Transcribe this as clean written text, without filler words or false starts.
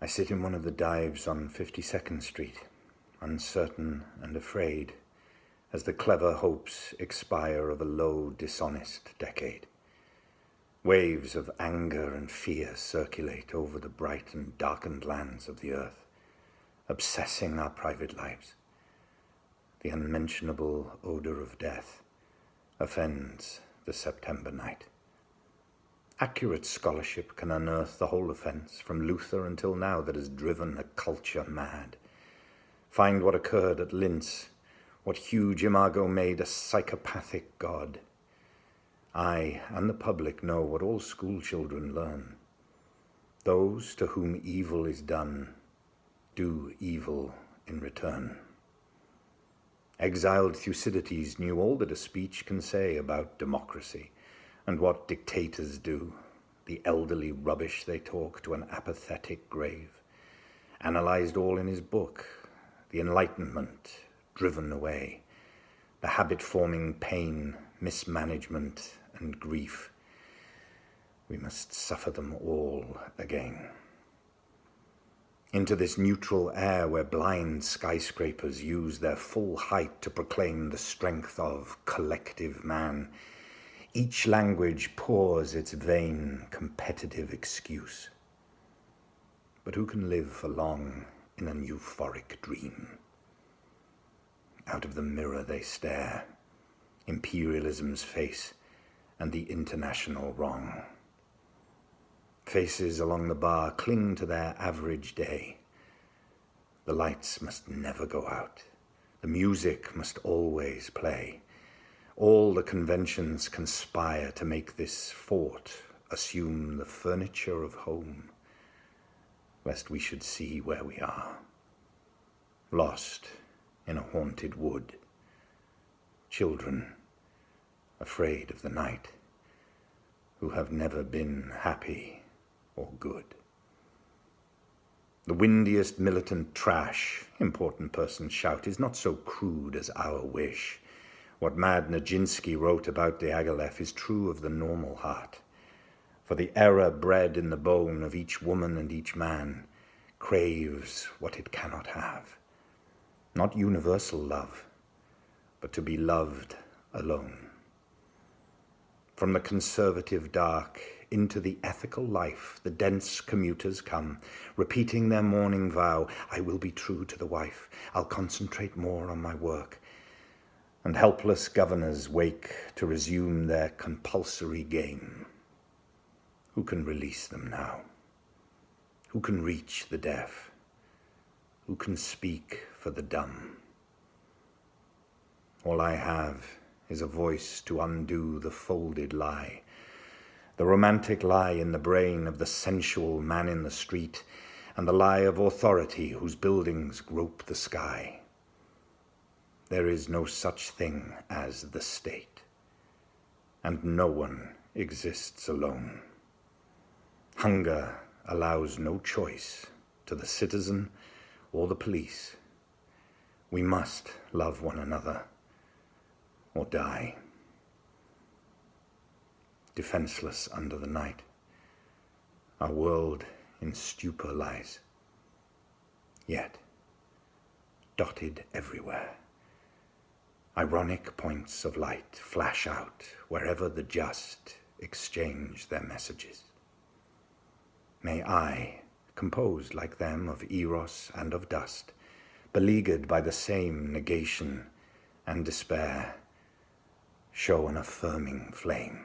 I sit in one of the dives on 52nd Street, uncertain and afraid, as the clever hopes expire of a low, dishonest decade. Waves of anger and fear circulate over the bright and darkened lands of the earth, obsessing our private lives. The unmentionable odour of death offends the September night. Accurate scholarship can unearth the whole offence, from Luther until now, that has driven a culture mad. Find what occurred at Linz, what huge imago made a psychopathic god. I and the public know what all schoolchildren learn. Those to whom evil is done do evil in return. Exiled Thucydides knew all that a speech can say about democracy, and what dictators do, the elderly rubbish they talk to an apathetic grave. Analysed all in his book, the enlightenment driven away, the habit-forming pain, mismanagement, and grief. We must suffer them all again. Into this neutral air where blind skyscrapers use their full height to proclaim the strength of collective man, each language pours its vain, competitive excuse. But who can live for long in an euphoric dream? Out of the mirror they stare, imperialism's face and the international wrong. Faces along the bar cling to their average day. The lights must never go out. The music must always play. All the conventions conspire to make this fort assume the furniture of home, lest we should see where we are, lost in a haunted wood. Children, afraid of the night, who have never been happy or good. The windiest militant trash, important persons shout, is not so crude as our wish. What Mad Nijinsky wrote about Diaghilev is true of the normal heart. For the error bred in the bone of each woman and each man craves what it cannot have. Not universal love, but to be loved alone. From the conservative dark into the ethical life, the dense commuters come, repeating their morning vow, I will be true to the wife, I'll concentrate more on my work. And helpless governors wake to resume their compulsory game. Who can release them now? Who can reach the deaf? Who can speak for the dumb? All I have is a voice to undo the folded lie, the romantic lie in the brain of the sensual man in the street, and the lie of authority whose buildings grope the sky. There is no such thing as the state, and no one exists alone. Hunger allows no choice to the citizen or the police. We must love one another or die. Defenseless under the night, our world in stupor lies, yet dotted everywhere. Ironic points of light flash out wherever the just exchange their messages. May I, composed like them of eros and of dust, beleaguered by the same negation and despair, show an affirming flame.